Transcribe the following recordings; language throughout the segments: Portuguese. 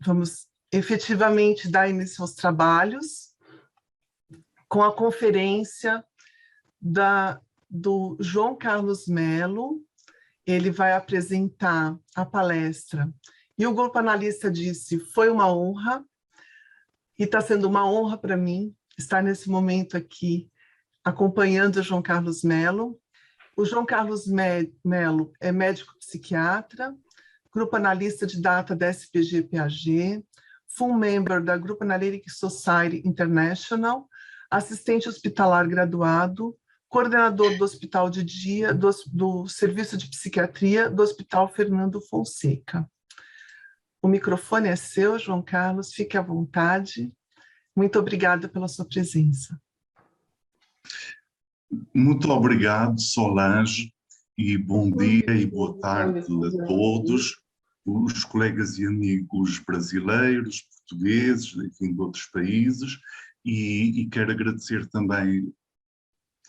vamos efetivamente dar início aos trabalhos com a conferência do João Carlos Melo. Ele vai apresentar a palestra. E o grupo analista disse, foi uma honra, e está sendo uma honra para mim estar nesse momento aqui, acompanhando o João Carlos Melo. O João Carlos Melo é médico psiquiatra, grupo analista de data da SPG-PAG, full member da Group Analytic Society International, assistente hospitalar graduado, coordenador do Hospital de Dia, do Serviço de Psiquiatria do Hospital Fernando Fonseca. O microfone é seu, João Carlos, fique à vontade. Muito obrigada pela sua presença. Muito obrigado, Solange, e bom dia e boa tarde a todos, os colegas e amigos brasileiros, portugueses, enfim, de outros países, e quero agradecer também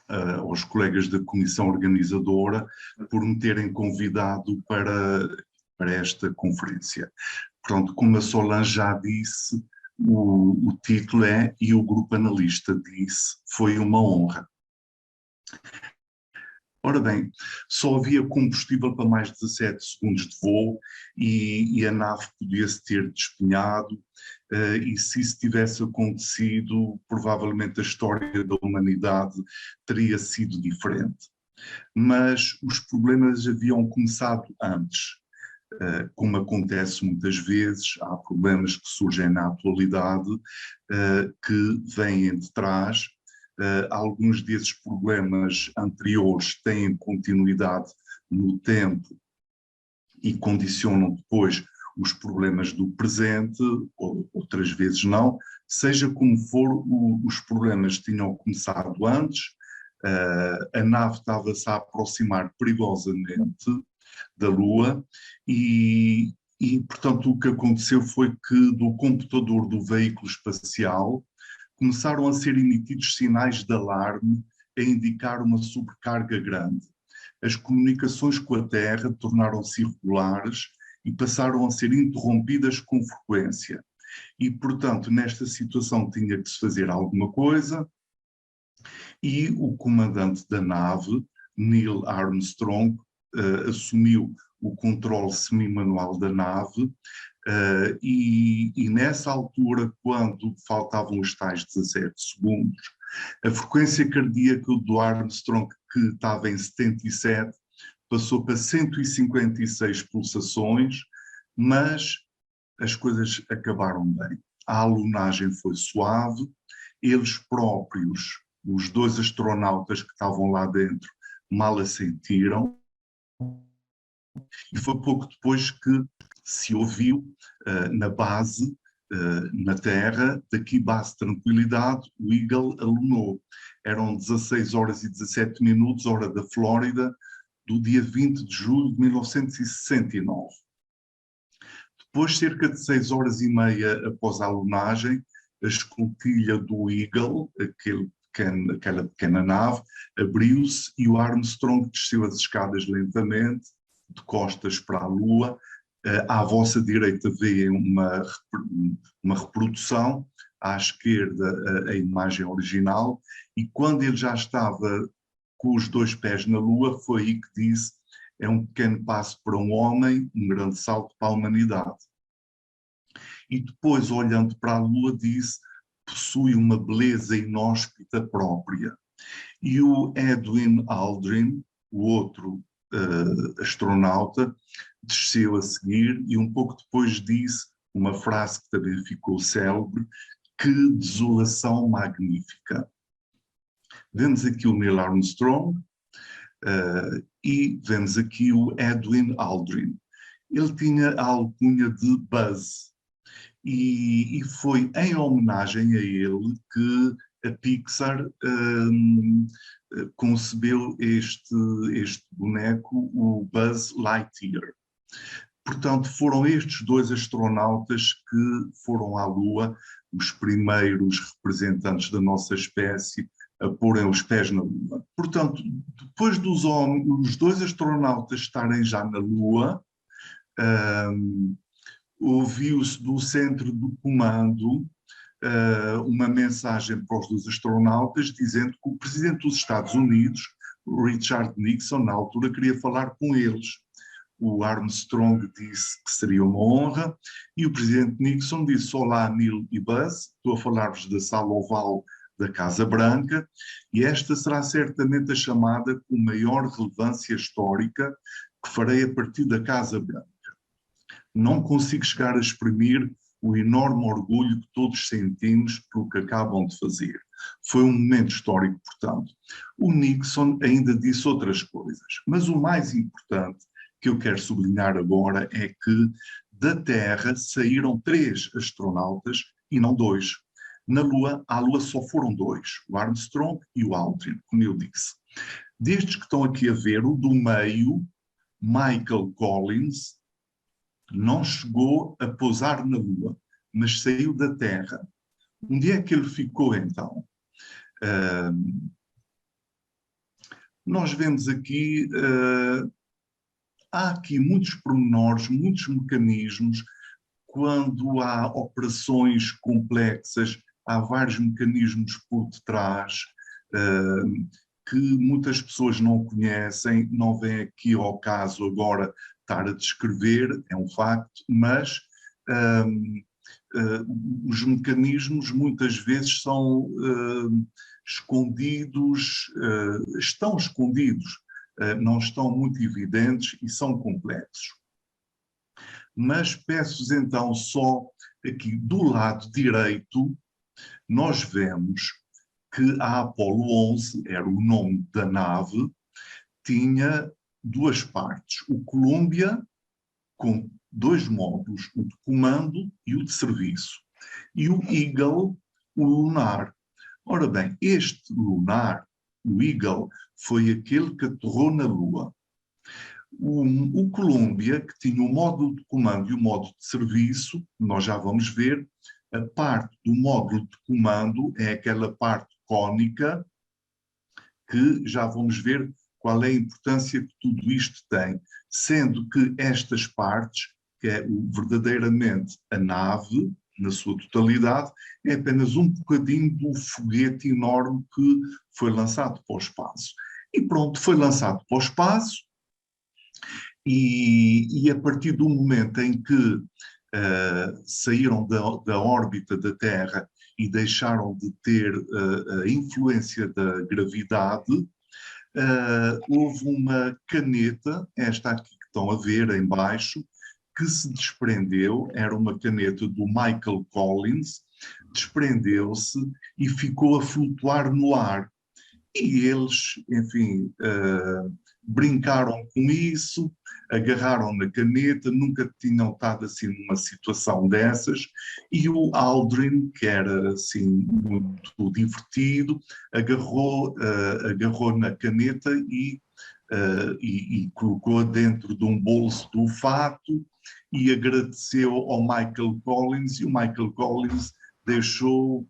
aos colegas da comissão organizadora por me terem convidado para esta conferência. Pronto, como a Solange já disse, o título é "E o grupo analista disse, foi uma honra". Ora bem, só havia combustível para mais 17 segundos de voo e a nave podia-se ter despenhado, e se isso tivesse acontecido, provavelmente a história da humanidade teria sido diferente. Mas os problemas haviam começado antes. Como acontece muitas vezes, há problemas que surgem na atualidade, que vêm de trás. Alguns desses problemas anteriores têm continuidade no tempo e condicionam depois os problemas do presente, outras vezes não. Seja como for, os problemas tinham começado antes, a nave estava-se a aproximar perigosamente da Lua e, portanto, o que aconteceu foi que do computador do veículo espacial começaram a ser emitidos sinais de alarme a indicar uma sobrecarga grande. As comunicações com a Terra tornaram-se irregulares e passaram a ser interrompidas com frequência. E, portanto, nesta situação tinha que se fazer alguma coisa e o comandante da nave, Neil Armstrong, assumiu o controle semi-manual da nave. E nessa altura, quando faltavam os tais 17 segundos, a frequência cardíaca do Armstrong, que estava em 77, passou para 156 pulsações, mas as coisas acabaram bem. A alunagem foi suave, eles próprios, os dois astronautas que estavam lá dentro, mal a sentiram, e foi pouco depois que se ouviu na base, na Terra, daqui base Tranquilidade, o Eagle alunou. Eram 16 horas e 17 minutos, hora da Flórida, do dia 20 de julho de 1969. Depois, cerca de 6 horas e meia após a alunagem, a escotilha do Eagle, aquela pequena nave, abriu-se e o Armstrong desceu as escadas lentamente, de costas para a Lua. À vossa direita vê uma reprodução, à esquerda a imagem original, e quando ele já estava com os dois pés na Lua, foi aí que disse: é um pequeno passo para um homem, um grande salto para a humanidade. E depois, olhando para a Lua, disse: possui uma beleza inóspita própria. E o Edwin Aldrin, o outro astronauta, desceu a seguir e um pouco depois disse uma frase que também ficou célebre: que desolação magnífica. Vemos aqui o Neil Armstrong e vemos aqui o Edwin Aldrin. Ele tinha a alcunha de Buzz e foi em homenagem a ele que a Pixar concebeu este boneco, o Buzz Lightyear. Portanto, foram estes dois astronautas que foram à Lua, os primeiros representantes da nossa espécie a porem os pés na Lua. Portanto, depois os dois astronautas estarem já na Lua, ouviu-se do centro do comando uma mensagem para os dois astronautas dizendo que o presidente dos Estados Unidos, Richard Nixon, na altura queria falar com eles. O Armstrong disse que seria uma honra e o presidente Nixon disse: olá, Neil e Buzz, estou a falar-vos da sala oval da Casa Branca e esta será certamente a chamada com maior relevância histórica que farei a partir da Casa Branca. Não consigo chegar a exprimir o enorme orgulho que todos sentimos pelo que acabam de fazer. Foi um momento histórico, portanto. O Nixon ainda disse outras coisas, mas o mais importante que eu quero sublinhar agora é que da Terra saíram 3 astronautas e não 2. À Lua só foram 2, o Armstrong e o Aldrin, como eu disse. Destes que estão aqui a ver, o do meio, Michael Collins, não chegou a pousar na Lua, mas saiu da Terra. Onde é que ele ficou, então? Nós vemos aqui, há aqui muitos pormenores, muitos mecanismos. Quando há operações complexas, há vários mecanismos por detrás, que muitas pessoas não conhecem, não vem aqui ao caso agora estar a descrever, é um facto, mas os mecanismos muitas vezes são escondidos, estão escondidos, não estão muito evidentes e são complexos. Mas peço-vos então só aqui do lado direito, nós vemos que a Apollo 11, era o nome da nave, tinha 2 partes, o Columbia, com 2 módulos, o de comando e o de serviço, e o Eagle, o lunar. Ora bem, este lunar, o Eagle, foi aquele que aterrou na Lua. O Columbia, que tinha o módulo de comando e o módulo de serviço, nós já vamos ver, a parte do módulo de comando é aquela parte cônica, que já vamos ver qual é a importância que tudo isto tem, sendo que estas partes, que é verdadeiramente a nave, na sua totalidade, é apenas um bocadinho do foguete enorme que foi lançado para o espaço. E pronto, foi lançado para o espaço, e a partir do momento em que saíram da órbita da Terra e deixaram de ter a influência da gravidade, houve uma caneta, esta aqui que estão a ver em baixo, que se desprendeu, era uma caneta do Michael Collins, desprendeu-se e ficou a flutuar no ar. E eles, enfim, brincaram com isso, agarraram na caneta, nunca tinham estado assim numa situação dessas, e o Aldrin, que era assim muito divertido, agarrou na caneta e colocou dentro de um bolso do fato e agradeceu ao Michael Collins, e o Michael Collins deixou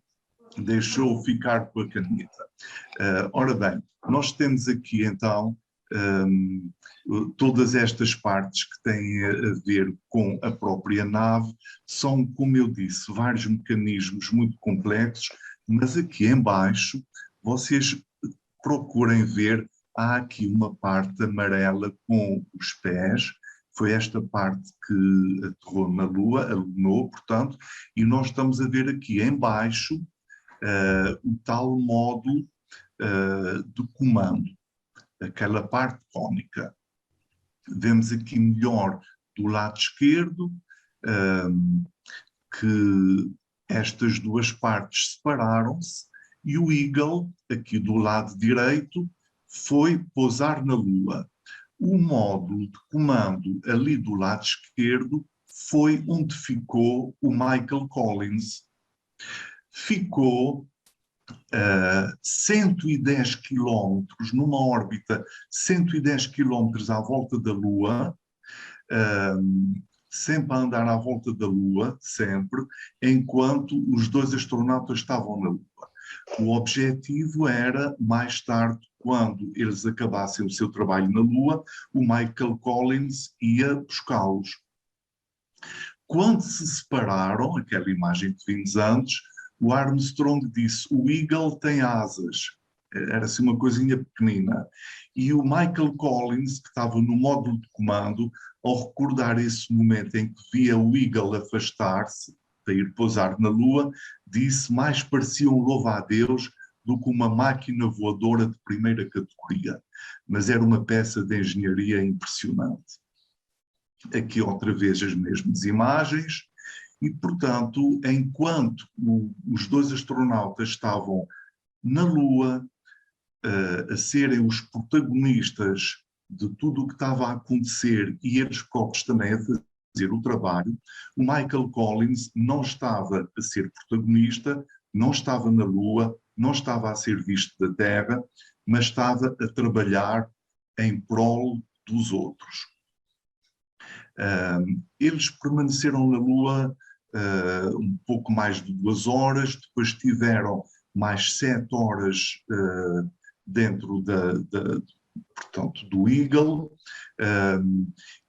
ficar com a caneta. Ora bem, nós temos aqui então todas estas partes que têm a ver com a própria nave, são, como eu disse, vários mecanismos muito complexos, mas aqui em baixo, vocês procurem ver, há aqui uma parte amarela com os pés, foi esta parte que aterrou na Lua, alunou, portanto, e nós estamos a ver aqui em baixo o tal módulo de comando, aquela parte cônica. Vemos aqui melhor do lado esquerdo que estas 2 partes separaram-se e o Eagle, aqui do lado direito, foi pousar na Lua. O módulo de comando ali do lado esquerdo foi onde ficou o Michael Collins. Ficou 110 quilómetros, numa órbita 110 quilómetros à volta da Lua, sempre a andar à volta da Lua, sempre, enquanto os 2 astronautas estavam na Lua. O objetivo era, mais tarde, quando eles acabassem o seu trabalho na Lua, o Michael Collins ia buscá-los. Quando se separaram, aquela imagem que vimos antes, o Armstrong disse: o Eagle tem asas. Era assim uma coisinha pequenina. E o Michael Collins, que estava no módulo de comando, ao recordar esse momento em que via o Eagle afastar-se para ir pousar na Lua, disse: mais parecia um louva-a-Deus do que uma máquina voadora de primeira categoria. Mas era uma peça de engenharia impressionante. Aqui outra vez as mesmas imagens, e portanto, enquanto os dois astronautas estavam na Lua, a serem os protagonistas de tudo o que estava a acontecer e eles próprios também a fazer o trabalho, o Michael Collins não estava a ser protagonista, não estava na Lua, não estava a ser visto da Terra, mas estava a trabalhar em prol dos outros. Eles permaneceram na Lua um pouco mais de 2 horas, depois tiveram mais 7 horas dentro portanto, do Eagle,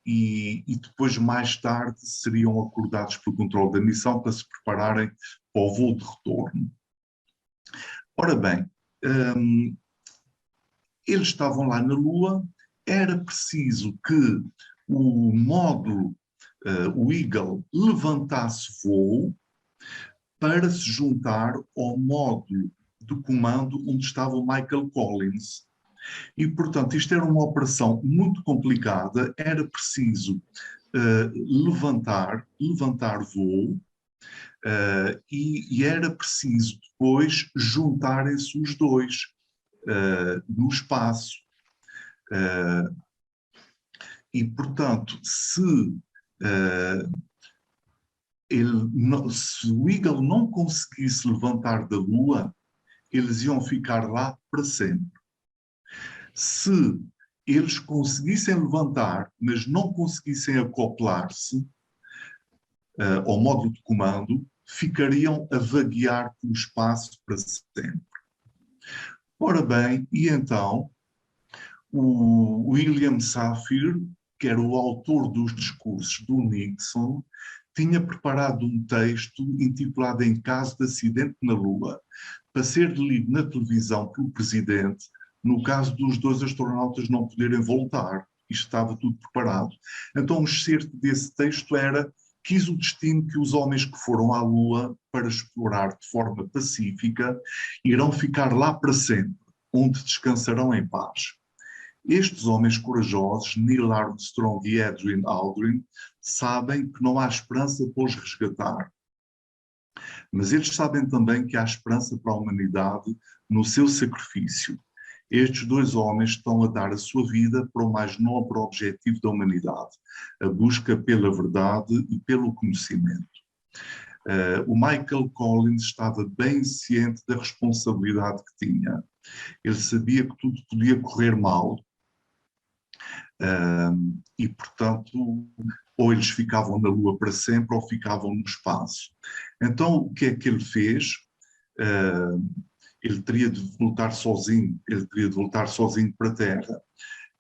e depois, mais tarde, seriam acordados pelo controle da missão para se prepararem para o voo de retorno. Ora bem, eles estavam lá na Lua, era preciso que o módulo, o Eagle, levantasse voo para se juntar ao módulo de comando onde estava o Michael Collins. E, portanto, isto era uma operação muito complicada, era preciso levantar voo, e era preciso depois juntarem-se os dois no espaço. E, portanto, se o Eagle não conseguisse levantar da Lua, eles iam ficar lá para sempre. Se eles conseguissem levantar, mas não conseguissem acoplar-se ao módulo de comando, ficariam a vaguear pelo espaço para sempre. Ora bem, e então, o William Safire, que era o autor dos discursos do Nixon, tinha preparado um texto intitulado Em Caso de Acidente na Lua, para ser lido na televisão pelo presidente, no caso dos 2 astronautas não poderem voltar. Isto estava tudo preparado. Então, o excerto desse texto era: quis o destino que os homens que foram à Lua para explorar de forma pacífica irão ficar lá para sempre, onde descansarão em paz. Estes homens corajosos, Neil Armstrong e Edwin Aldrin, sabem que não há esperança para os resgatar. Mas eles sabem também que há esperança para a humanidade no seu sacrifício. Estes 2 homens estão a dar a sua vida para o mais nobre objetivo da humanidade, a busca pela verdade e pelo conhecimento. O Michael Collins estava bem ciente da responsabilidade que tinha. Ele sabia que tudo podia correr mal, e, portanto, ou eles ficavam na Lua para sempre ou ficavam no espaço. Então, o que é que ele fez? Ele teria de voltar sozinho, para a Terra.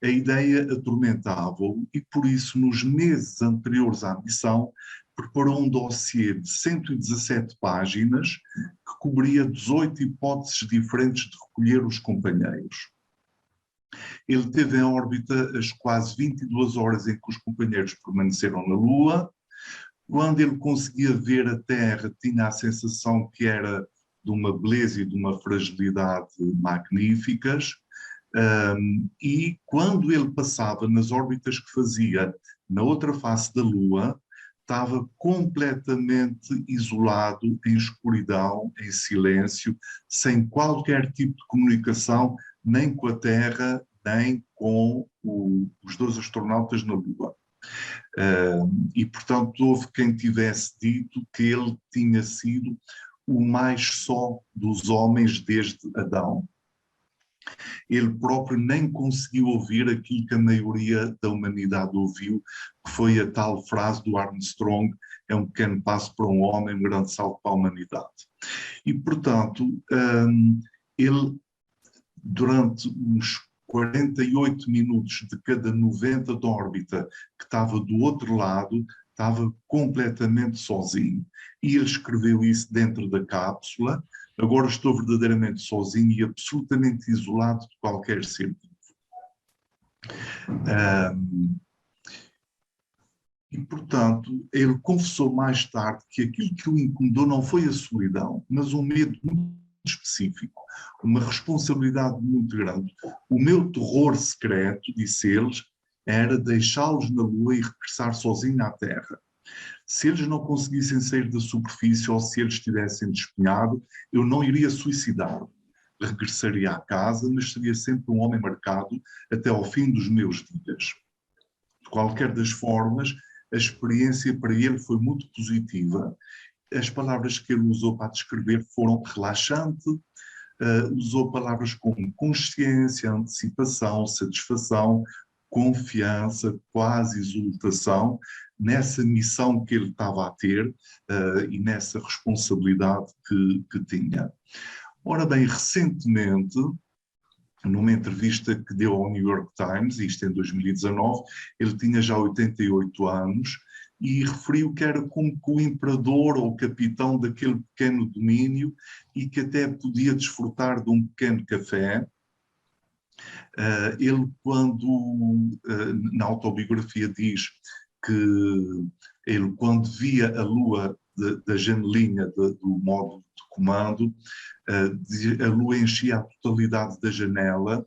A ideia atormentava-o e, por isso, nos meses anteriores à missão, preparou um dossiê de 117 páginas que cobria 18 hipóteses diferentes de recolher os companheiros. Ele teve em órbita as quase 22 horas em que os companheiros permaneceram na Lua. Quando ele conseguia ver a Terra, tinha a sensação que era de uma beleza e de uma fragilidade magníficas. E quando ele passava nas órbitas que fazia na outra face da Lua, estava completamente isolado, em escuridão, em silêncio, sem qualquer tipo de comunicação, nem com a Terra, nem com os 2 astronautas na Lua. E, portanto, houve quem tivesse dito que ele tinha sido o mais só dos homens desde Adão. Ele próprio nem conseguiu ouvir aquilo que a maioria da humanidade ouviu, que foi a tal frase do Armstrong: é um pequeno passo para um homem, um grande salto para a humanidade. E, portanto, ele, durante uns 48 minutos de cada 90 de órbita que estava do outro lado, estava completamente sozinho. E ele escreveu isso dentro da cápsula. Agora estou verdadeiramente sozinho e absolutamente isolado de qualquer ser vivo. E, portanto, ele confessou mais tarde que aquilo que o incomodou não foi a solidão, mas um medo muito específico, uma responsabilidade muito grande. O meu terror secreto, disse eles, era deixá-los na Lua e regressar sozinho à Terra. Se eles não conseguissem sair da superfície ou se eles estivessem despenhados, eu não iria suicidar-me. Regressaria à casa, mas seria sempre um homem marcado até ao fim dos meus dias. De qualquer das formas, a experiência para ele foi muito positiva. As palavras que ele usou para descrever foram relaxante, usou palavras como consciência, antecipação, satisfação, confiança, quase exultação, nessa missão que ele estava a ter e nessa responsabilidade que tinha. Ora bem, recentemente, numa entrevista que deu ao New York Times, isto em 2019, ele tinha já 88 anos, e referiu que era como que o imperador ou o capitão daquele pequeno domínio e que até podia desfrutar de um pequeno café. Ele, quando na autobiografia diz que ele, quando via a lua da janelinha do módulo de comando, a lua enchia a totalidade da janela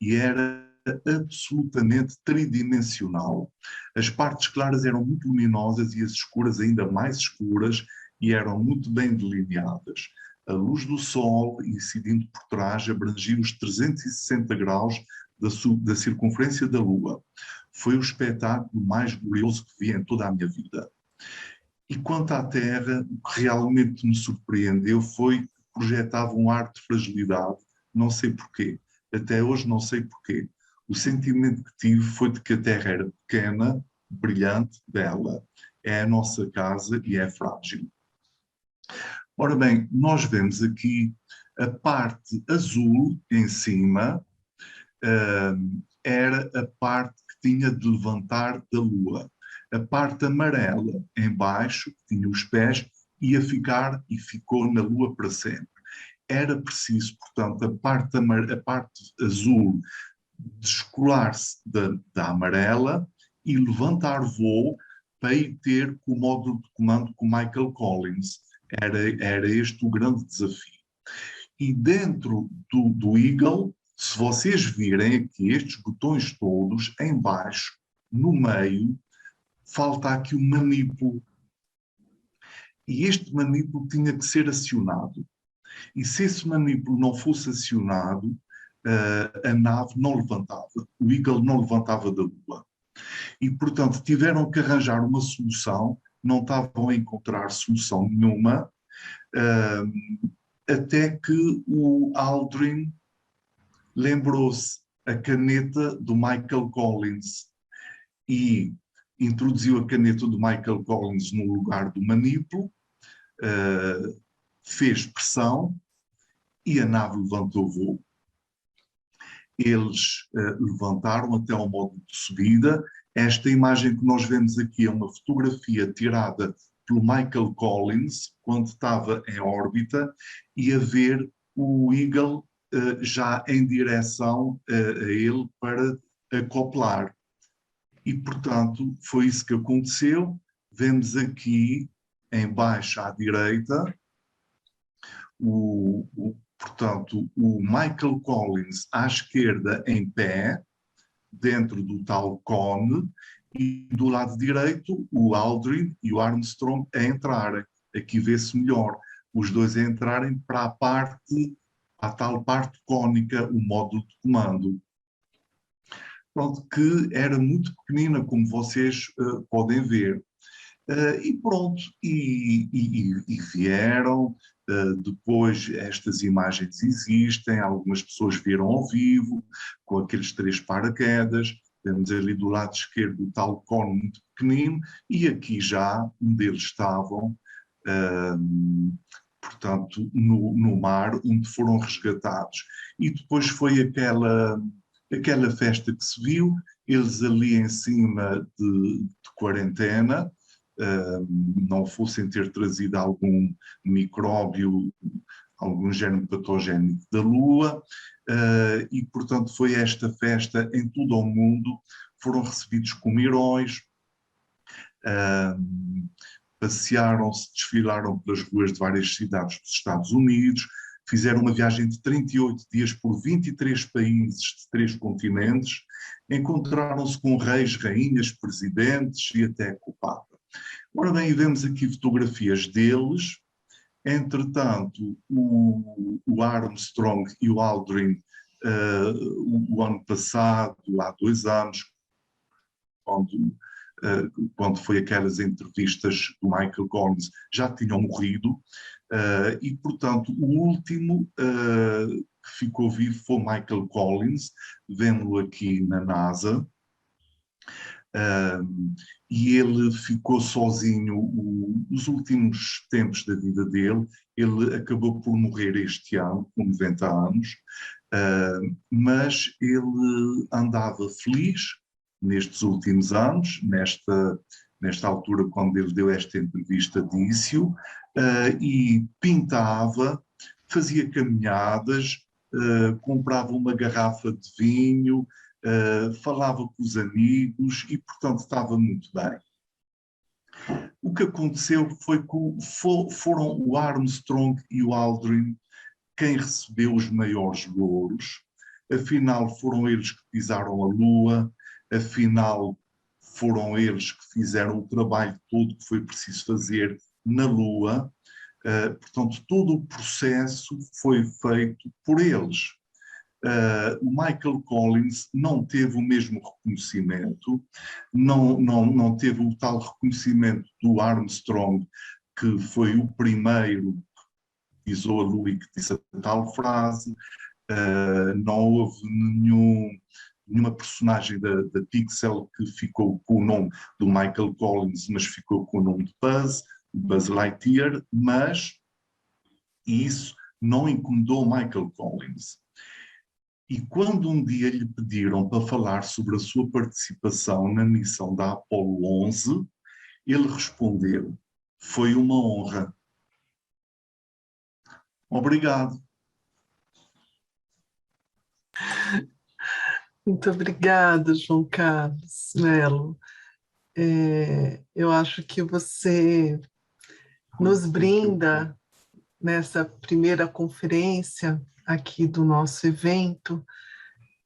e era absolutamente tridimensional. As partes claras eram muito luminosas e as escuras ainda mais escuras e eram muito bem delineadas. A luz do sol, incidindo por trás, abrangia os 360 graus da circunferência da Lua. Foi o espetáculo mais glorioso que vi em toda a minha vida. E quanto à Terra, o que realmente me surpreendeu foi que projetava um ar de fragilidade, não sei porquê. Até hoje não sei porquê. O sentimento que tive foi de que a Terra era pequena, brilhante, bela. É a nossa casa e é frágil. Ora bem, nós vemos aqui a parte azul em cima, era a parte que tinha de levantar da Lua. A parte amarela em baixo, que tinha os pés, ia ficar e ficou na Lua para sempre. Era preciso, portanto, a parte azul descolar-se da amarela e levantar voo para ir ter com o módulo de comando com Michael Collins. Era este o grande desafio. E dentro do Eagle, se vocês virem aqui estes botões todos, em baixo, no meio, falta aqui um manípulo. E este manípulo tinha que ser acionado. E se esse manípulo não fosse acionado, a nave não levantava. O Eagle não levantava da Lua. E, portanto, tiveram que arranjar uma solução, não estavam a encontrar solução nenhuma, até que o Aldrin lembrou-se a caneta do Michael Collins e introduziu a caneta do Michael Collins no lugar do manípulo, fez pressão e a nave levantou voo. Eles levantaram até ao módulo de subida. Esta imagem que nós vemos aqui é uma fotografia tirada pelo Michael Collins, quando estava em órbita, e a ver o Eagle já em direção a ele para acoplar. E, portanto, foi isso que aconteceu. Vemos aqui, em baixo à direita, portanto, o Michael Collins à esquerda em pé, dentro do tal cone, e do lado direito o Aldrin e o Armstrong a entrarem. Aqui vê-se melhor, os dois a entrarem para a tal parte cônica, o módulo de comando. Pronto, que era muito pequenina, como vocês podem ver. E pronto, e vieram, depois estas imagens existem, algumas pessoas viram ao vivo, com aqueles 3 paraquedas, temos ali do lado esquerdo o tal cone muito pequenino, e aqui já um deles estavam, portanto, no mar, onde foram resgatados. E depois foi aquela festa que se viu, eles ali em cima de quarentena, não fossem ter trazido algum micróbio, algum género patogénico da Lua, e portanto foi esta festa em todo o mundo, foram recebidos como heróis, passearam-se, desfilaram pelas ruas de várias cidades dos Estados Unidos, fizeram uma viagem de 38 dias por 23 países de 3 continentes, encontraram-se com reis, rainhas, presidentes e até com o Papa. Ora bem, vemos aqui fotografias deles. Entretanto, o Armstrong e o Aldrin, o ano passado, há 2 anos, quando foi aquelas entrevistas do Michael Collins, já tinham morrido, e, portanto, o último que ficou vivo foi Michael Collins, vendo-o aqui na NASA, e ele ficou sozinho os últimos tempos da vida dele. Ele acabou por morrer este ano, com 90 anos, mas ele andava feliz nestes últimos anos, nesta altura, quando ele deu esta entrevista, disse-o, e pintava, fazia caminhadas, comprava uma garrafa de vinho, falava com os amigos e, portanto, estava muito bem. O que aconteceu foi que foram o Armstrong e o Aldrin quem recebeu os maiores louros. Afinal, foram eles que pisaram a Lua, afinal, foram eles que fizeram o trabalho todo que foi preciso fazer na Lua. Portanto, todo o processo foi feito por eles. O Michael Collins não teve o mesmo reconhecimento, não teve o tal reconhecimento do Armstrong, que foi o primeiro que pisou a Lua e que disse a tal frase. Não houve nenhuma personagem da Pixel que ficou com o nome do Michael Collins, mas ficou com o nome de Buzz Lightyear, mas isso não incomodou Michael Collins. E quando um dia lhe pediram para falar sobre a sua participação na missão da Apollo 11, ele respondeu: foi uma honra. Obrigado. Muito obrigada, João Carlos Melo. Eu acho que você nos brinda, nessa primeira conferência aqui do nosso evento,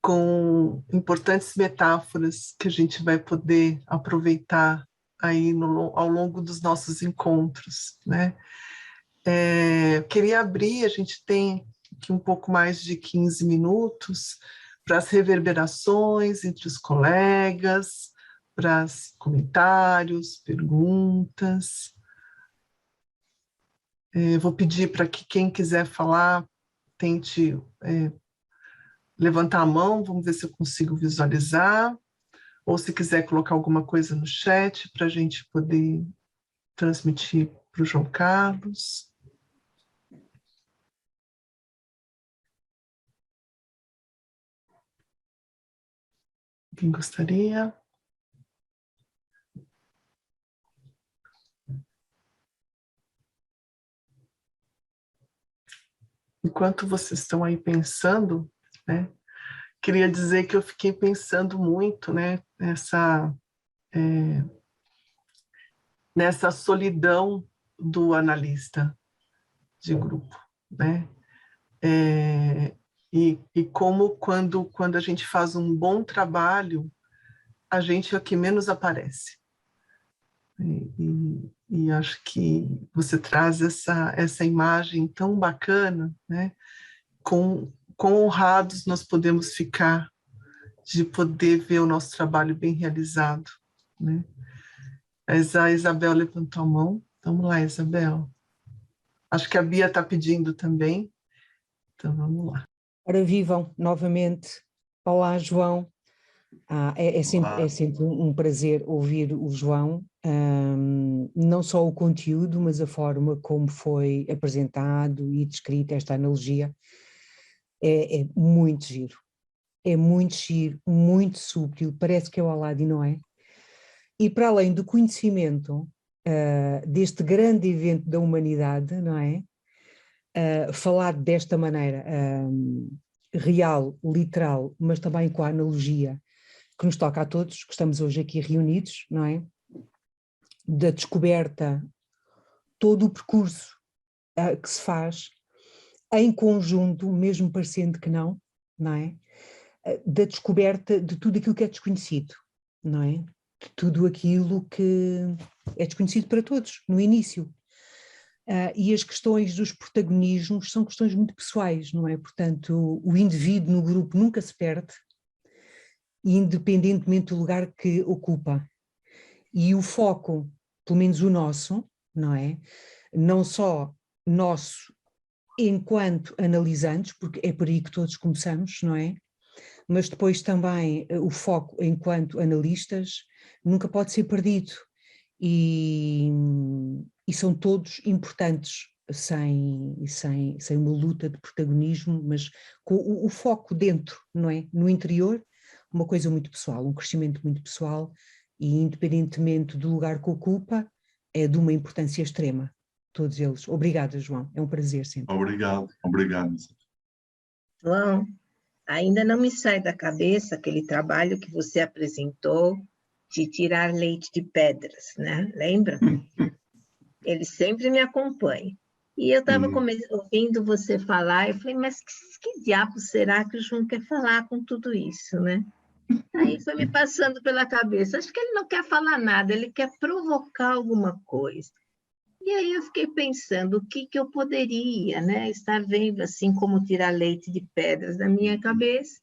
com importantes metáforas que a gente vai poder aproveitar aí ao longo dos nossos encontros, né? Queria abrir, a gente tem aqui um pouco mais de 15 minutos para as reverberações entre os colegas, para os comentários, perguntas. Vou pedir para que quem quiser falar tente levantar a mão, vamos ver se eu consigo visualizar, ou se quiser colocar alguma coisa no chat para a gente poder transmitir para o João Carlos. Quem gostaria? Enquanto vocês estão aí pensando, né, queria dizer que eu fiquei pensando muito, né, nessa solidão do analista de grupo, né? E como quando a gente faz um bom trabalho, a gente é o que menos aparece. E acho que você traz essa imagem tão bacana, né? Quão honrados nós podemos ficar de poder ver o nosso trabalho bem realizado, né? Mas a Isabel levantou a mão. Vamos lá, Isabel. Acho que a Bia está pedindo também. Então, vamos lá. Ora, vivam novamente. Olá, João. É sempre um prazer ouvir o João, não só o conteúdo, mas a forma como foi apresentado e descrita esta analogia. É muito giro. É muito giro, muito subtil, parece que é o Aladdin, não é? E para além do conhecimento, deste grande evento da humanidade, não é? Falar desta maneira real, literal, mas também com a analogia que nos toca a todos, que estamos hoje aqui reunidos, não é? Da descoberta, todo o percurso que se faz em conjunto, mesmo parecendo que não é? Da descoberta de tudo aquilo que é desconhecido, não é? De tudo aquilo que é desconhecido para todos, no início. E as questões dos protagonismos são questões muito pessoais, não é? Portanto, o indivíduo no grupo nunca se perde, independentemente do lugar que ocupa. E o foco, pelo menos o nosso, não é? Não só nosso enquanto analisantes, porque é por aí que todos começamos, não é? Mas depois também o foco enquanto analistas nunca pode ser perdido. E são todos importantes, sem uma luta de protagonismo, mas com o foco dentro, não é? No interior, uma coisa muito pessoal, um crescimento muito pessoal e independentemente do lugar que ocupa, é de uma importância extrema, todos eles. Obrigada, João, é um prazer sempre. Obrigado, obrigado. João, ainda não me sai da cabeça aquele trabalho que você apresentou de tirar leite de pedras, né? Lembra? Ele sempre me acompanha. E eu estava ouvindo você falar, eu falei, mas que diabo será que o João quer falar com tudo isso, né? Aí foi me passando pela cabeça, acho que ele não quer falar nada, ele quer provocar alguma coisa. E aí eu fiquei pensando, o que eu poderia, né, estar vendo assim, como tirar leite de pedras da minha cabeça,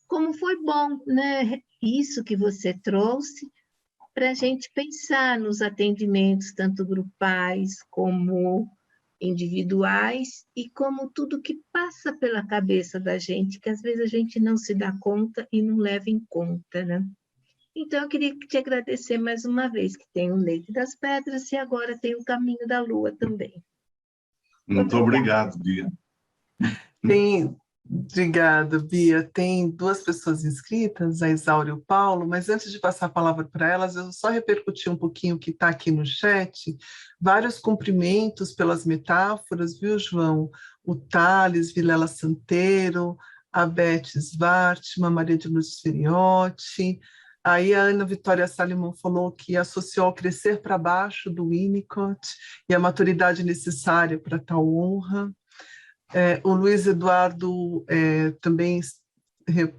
como foi bom, né, isso que você trouxe, para a gente pensar nos atendimentos, tanto grupais como individuais, e como tudo que passa pela cabeça da gente, que às vezes a gente não se dá conta e não leva em conta, né? Então, eu queria te agradecer mais uma vez, que tem o Leite das Pedras e agora tem o Caminho da Lua também. Muito obrigado, Bia. Obrigada, Bia. Tem duas pessoas inscritas, a Isaura e o Paulo, mas antes de passar a palavra para elas, eu só repercutir um pouquinho o que está aqui no chat. Vários cumprimentos pelas metáforas, viu, João? O Thales, Vilela Santeiro, a Beth Svartman, Maria de Luz Feriotti. Aí a Ana Vitória Salimão falou que associou ao crescer para baixo do Winnicott e a maturidade necessária para tal honra. O Luiz Eduardo também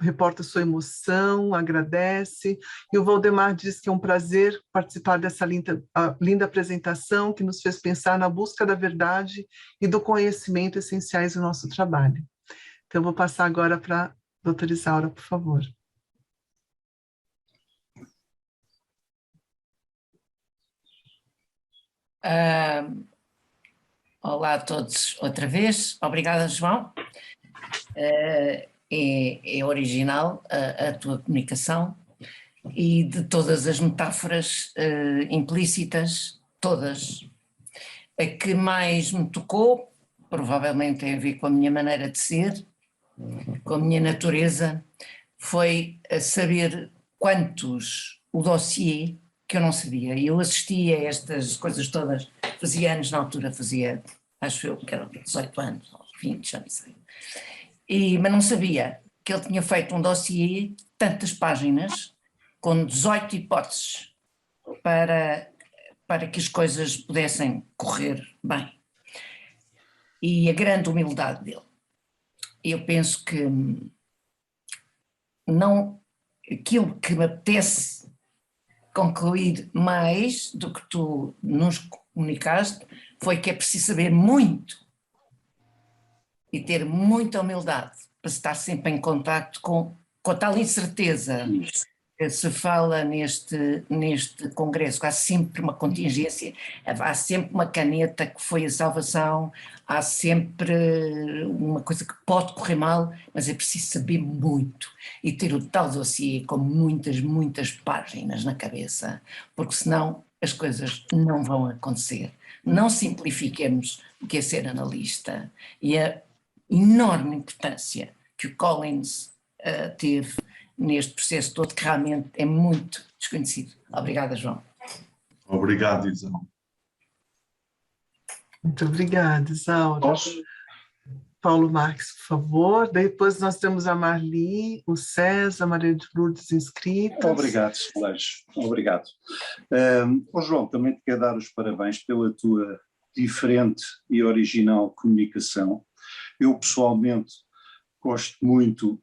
reporta sua emoção, agradece, e o Valdemar diz que é um prazer participar dessa linda apresentação que nos fez pensar na busca da verdade e do conhecimento essenciais do nosso trabalho. Então, eu vou passar agora para a doutora Isaura, por favor. Olá a todos outra vez, obrigada, João. É original a tua comunicação e de todas as metáforas implícitas, todas. A que mais me tocou, provavelmente tem a ver com a minha maneira de ser, com a minha natureza, foi a saber quantos o dossiê que eu não sabia. Eu assistia a estas coisas todas, fazia anos na altura, acho eu que eram 18 anos, 20, já não sei. Mas não sabia que ele tinha feito um dossiê de tantas páginas, com 18 hipóteses, para que as coisas pudessem correr bem. E a grande humildade dele. Eu penso que não, aquilo que me apetece concluir mais do que tu nos comunicaste foi que é preciso saber muito e ter muita humildade para estar sempre em contacto com a tal incerteza que se fala neste congresso. Há sempre uma contingência, há sempre uma caneta que foi a salvação, há sempre uma coisa que pode correr mal, mas é preciso saber muito e ter o tal dossiê com muitas, muitas páginas na cabeça, porque senão as coisas não vão acontecer. Não simplifiquemos o que é ser analista e a enorme importância que o Collins teve neste processo todo, que realmente é muito desconhecido. Obrigada, João. Obrigado, Isão. Muito obrigada, Isaura. Posso? Paulo Marques, por favor. Depois nós temos a Marli, o César, a Maria de Lourdes inscritos. Obrigado, Solange. Obrigado. João, também te quero dar os parabéns pela tua diferente e original comunicação. Eu, pessoalmente, gosto muito,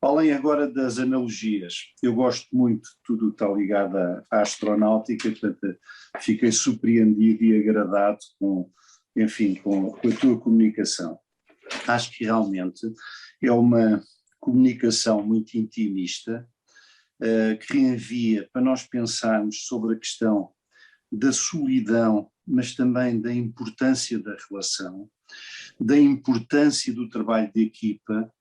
além agora das analogias, eu gosto muito de tudo que está ligado à astronáutica, portanto, fiquei surpreendido e agradado com a tua comunicação. Acho que realmente é uma comunicação muito intimista, que reenvia para nós pensarmos sobre a questão da solidão, mas também da importância da relação, da importância do trabalho de equipa,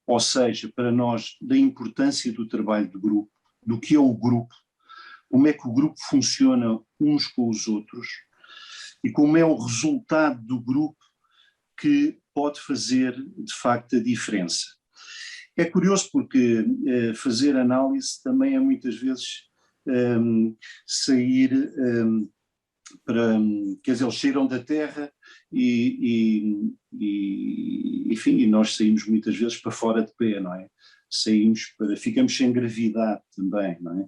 ou seja, para nós, da importância do trabalho de grupo, do que é o grupo, como é que o grupo funciona uns com os outros e como é o resultado do grupo que pode fazer, de facto, a diferença. É curioso porque fazer análise também é muitas vezes sair quer dizer, eles saíram da Terra e nós saímos muitas vezes para fora de pé, não é? Ficamos sem gravidade também, não é?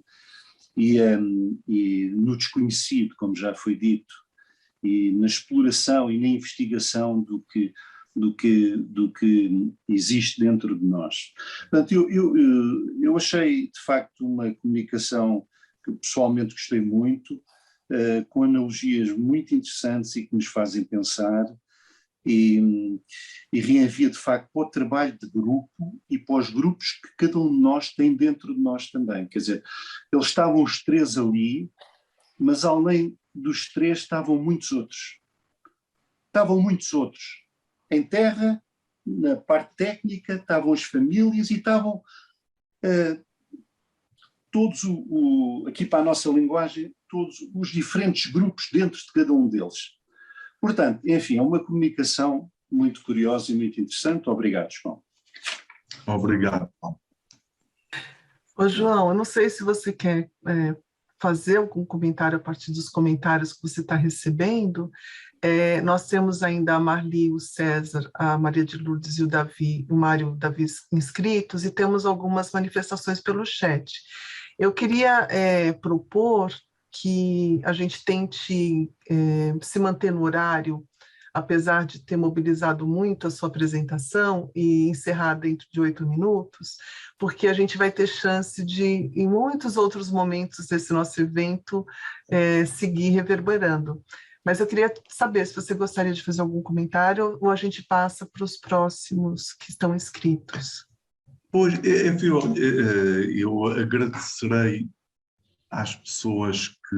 E no desconhecido, como já foi dito, e na exploração e na investigação do que existe dentro de nós. Portanto, eu achei, de facto, uma comunicação que pessoalmente gostei muito, com analogias muito interessantes e que nos fazem pensar, e reenvia, de facto, para o trabalho de grupo e para os grupos que cada um de nós tem dentro de nós também. Quer dizer, eles estavam os três ali, mas além dos três estavam muitos outros. Em terra, na parte técnica, estavam as famílias e estavam todos, aqui para a nossa linguagem, todos os diferentes grupos dentro de cada um deles. Portanto, enfim, é uma comunicação muito curiosa e muito interessante. Obrigado, João. Obrigado, Paulo. Ô, João, eu não sei se você quer fazer algum comentário a partir dos comentários que você está recebendo. Nós temos ainda a Marli, o César, a Maria de Lourdes e o Mário Davi inscritos, e temos algumas manifestações pelo chat. Eu queria propor que a gente tente se manter no horário, apesar de ter mobilizado muito a sua apresentação e encerrar dentro de 8 minutos, porque a gente vai ter chance de, em muitos outros momentos desse nosso evento, seguir reverberando. Mas eu queria saber se você gostaria de fazer algum comentário ou a gente passa para os próximos que estão inscritos. Pois, eu agradecerei às pessoas que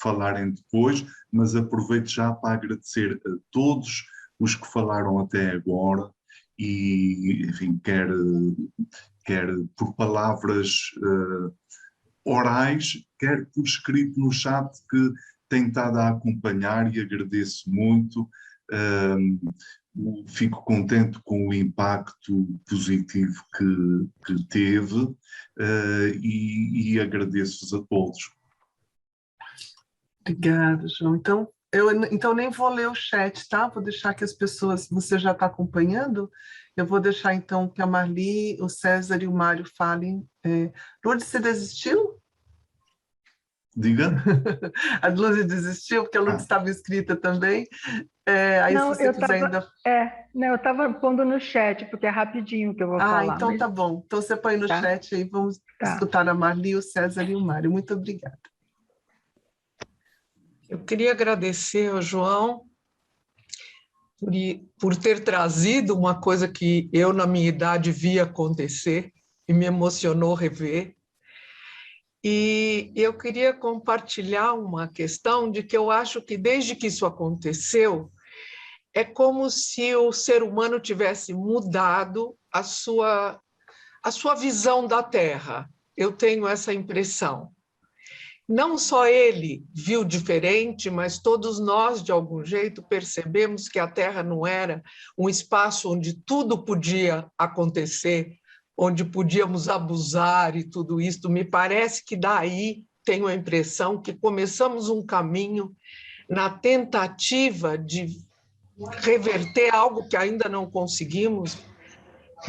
falarem depois, mas aproveito já para agradecer a todos os que falaram até agora e, enfim, quer por palavras orais, quer por escrito no chat, que tem estado a acompanhar, e agradeço muito. Fico contente com o impacto positivo que teve, e agradeço-vos a todos. Obrigada, João. Então nem vou ler o chat, tá? Vou deixar que as pessoas... Você já está acompanhando? Eu vou deixar, então, que a Marli, o César e o Mário falem. Lourdes, você desistiu? Diga. A Lourdes desistiu, porque a Lourdes estava inscrita também. Aí, não, se você quiser ainda... eu estava pondo no chat, porque é rapidinho que eu vou falar. Então mas... tá bom. Então você põe no chat aí, vamos escutar a Marli, o César e o Mário. Muito obrigada. Eu queria agradecer ao João por ter trazido uma coisa que eu, na minha idade, vi acontecer e me emocionou rever. E eu queria compartilhar uma questão de que eu acho que, desde que isso aconteceu, é como se o ser humano tivesse mudado a sua visão da Terra. Eu tenho essa impressão. Não só ele viu diferente, mas todos nós, de algum jeito, percebemos que a Terra não era um espaço onde tudo podia acontecer, onde podíamos abusar e tudo isso. Me parece que daí tenho a impressão que começamos um caminho na tentativa de reverter algo que ainda não conseguimos,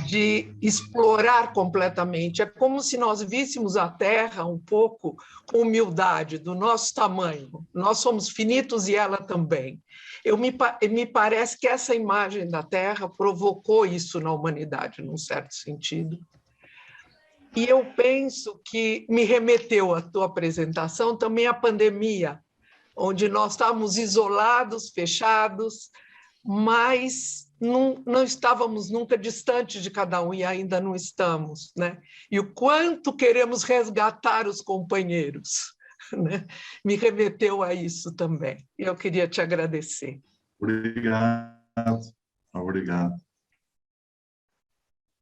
de explorar completamente. É como se nós víssemos a Terra um pouco com humildade, do nosso tamanho. Nós somos finitos e ela também. Me parece que essa imagem da Terra provocou isso na humanidade, num certo sentido. E eu penso que me remeteu à tua apresentação também a pandemia, onde nós estávamos isolados, fechados, mas não estávamos nunca distantes de cada um, e ainda não estamos, né? E o quanto queremos resgatar os companheiros, né? Me remeteu a isso também. E eu queria te agradecer. Obrigado. Obrigado.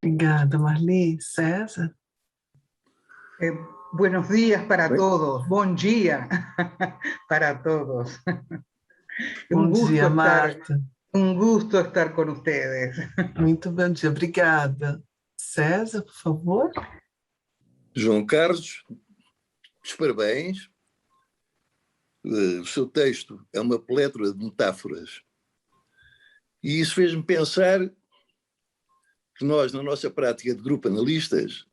Obrigada, Marli. César? Buenos días para todos. Bom dia para todos. Bom dia, Marta. Gusto estar com ustedes. Muito bom dia, obrigada. César, por favor. João Carlos, os parabéns. O seu texto é uma plétora de metáforas. E isso fez-me pensar que nós, na nossa prática de grupo analistas,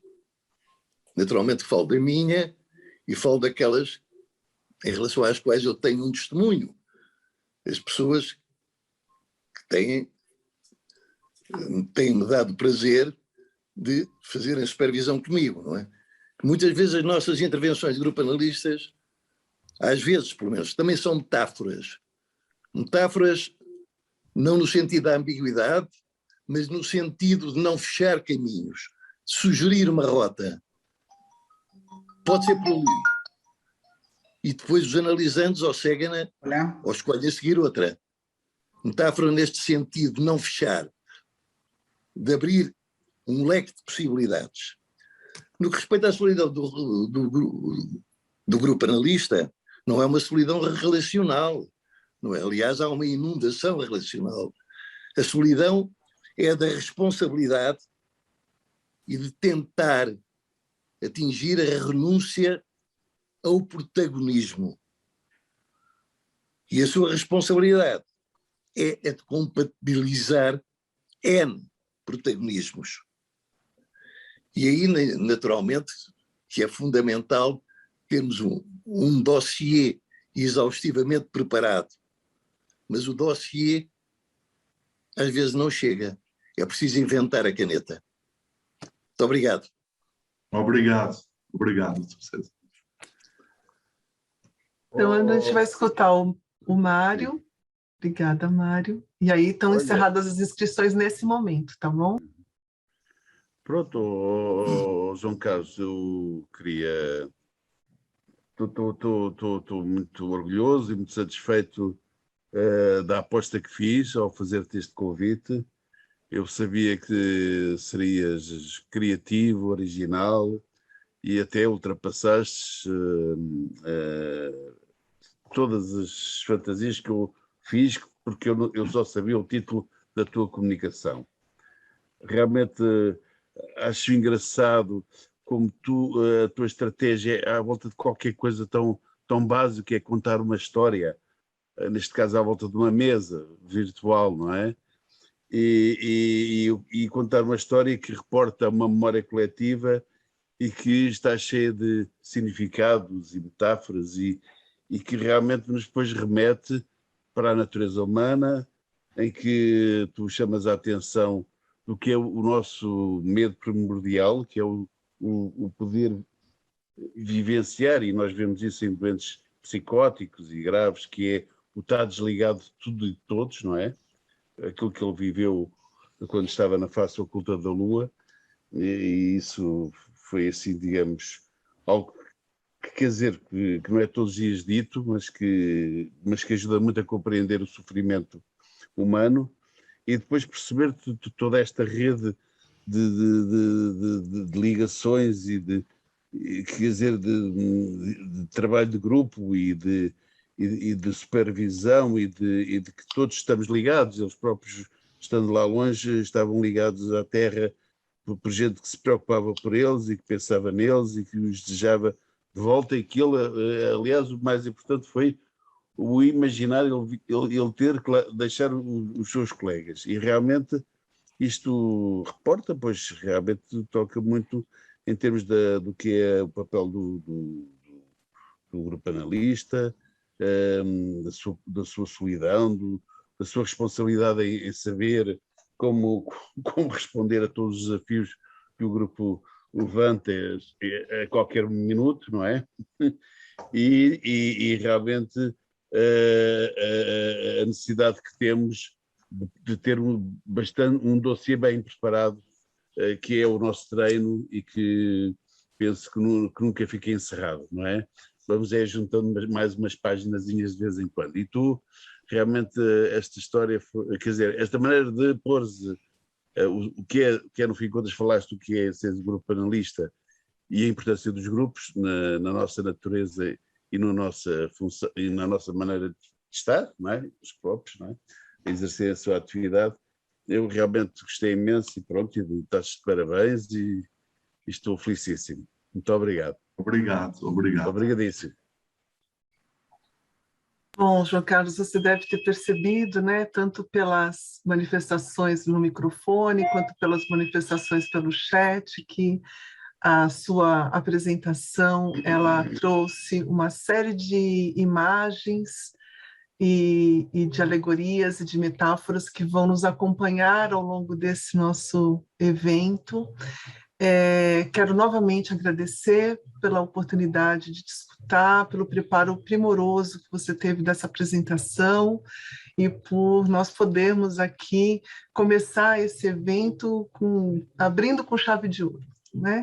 naturalmente falo da minha e falo daquelas em relação às quais eu tenho um testemunho. As pessoas que têm-me dado o prazer de fazerem supervisão comigo, não é? Muitas vezes as nossas intervenções de grupo analistas, às vezes, pelo menos, também são metáforas. Metáforas não no sentido da ambiguidade, mas no sentido de não fechar caminhos, de sugerir uma rota. Pode ser por ali. E depois os analisantes ou seguem-na ou escolhem a seguir outra. Metáfora neste sentido de não fechar, de abrir um leque de possibilidades. No que respeita à solidão do grupo analista, não é uma solidão relacional, não é? Aliás, há uma inundação relacional. A solidão é a da responsabilidade e de tentar atingir a renúncia ao protagonismo. E a sua responsabilidade é a de compatibilizar N protagonismos. E aí, naturalmente, que é fundamental termos um dossiê exaustivamente preparado. Mas o dossiê às vezes não chega. É preciso inventar a caneta. Muito obrigado. Obrigado. Obrigado. Então, a gente vai escutar o Mário. Obrigada, Mário. E aí estão encerradas as inscrições nesse momento, tá bom? Pronto, João Carlos, eu queria... Estou muito orgulhoso e muito satisfeito da aposta que fiz ao fazer-te este convite. Eu sabia que serias criativo, original e até ultrapassaste todas as fantasias que eu fiz, porque eu só sabia o título da tua comunicação. Realmente acho engraçado como a tua estratégia é à volta de qualquer coisa tão básica, que é contar uma história, neste caso à volta de uma mesa virtual, não é? E contar uma história que reporta uma memória coletiva e que está cheia de significados e metáforas e que realmente nos depois remete para a natureza humana, em que tu chamas a atenção do que é o nosso medo primordial, que é o poder vivenciar, e nós vemos isso em doentes psicóticos e graves, que é o estar desligado de tudo e de todos, não é? Aquilo que ele viveu quando estava na face oculta da Lua, e isso foi assim, digamos, algo que quer dizer que não é todos os dias dito, mas que ajuda muito a compreender o sofrimento humano e depois perceber toda esta rede de ligações e quer dizer, de trabalho de grupo e de supervisão e de que todos estamos ligados, eles próprios, estando lá longe, estavam ligados à Terra por gente que se preocupava por eles e que pensava neles e que os desejava de volta, e que ele, aliás, o mais importante foi o imaginar ele ter que deixar os seus colegas. E realmente isto reporta, pois realmente toca muito em termos do que é o papel do grupo analista, da sua solidão, da sua responsabilidade em saber como responder a todos os desafios que o grupo levanta a qualquer minuto, não é? E realmente a necessidade que temos de ter um dossiê bem preparado, que é o nosso treino e que penso que nunca fica encerrado, não é? Vamos juntando mais umas páginazinhas de vez em quando. E tu, realmente, esta história, quer dizer, esta maneira de pôr o que é, no fim de contas, falaste o que é ser grupo analista e a importância dos grupos na nossa natureza e na nossa função, e na nossa maneira de estar, não é? Os próprios, não é? Exercer a sua atividade. Eu realmente gostei imenso e pronto, e estás de parabéns e estou felicíssimo. Muito obrigado. Obrigado. Obrigadíssimo. Bom, João Carlos, você deve ter percebido, né, tanto pelas manifestações no microfone, quanto pelas manifestações pelo chat, que a sua apresentação, ela trouxe uma série de imagens e de alegorias e de metáforas que vão nos acompanhar ao longo desse nosso evento. Quero novamente agradecer pela oportunidade de te escutar, pelo preparo primoroso que você teve dessa apresentação e por nós podermos aqui começar esse evento abrindo com chave de ouro, né?